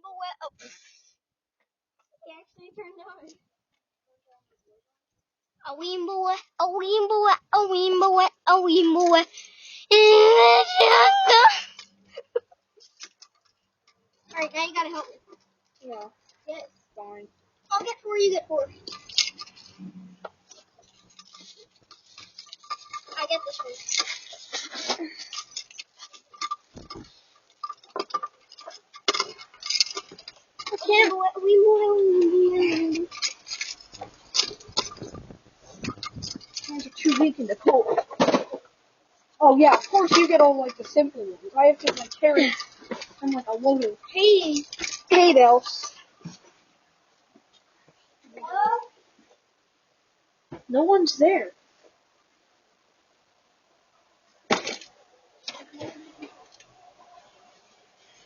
boy. Oh. He actually turned on. A ween boy, a ween boy, a ween boy, a ween boy. Alright, now you gotta help me. Yeah. Get it. Fine. I'll get 4, you get 4. I get this one. Yeah, but we Mine's are too weak in the cold. Oh yeah, of course you get all like the simple ones. I have to like carry. I'm like a loaded. Hey. Hey, Dels. No one's there.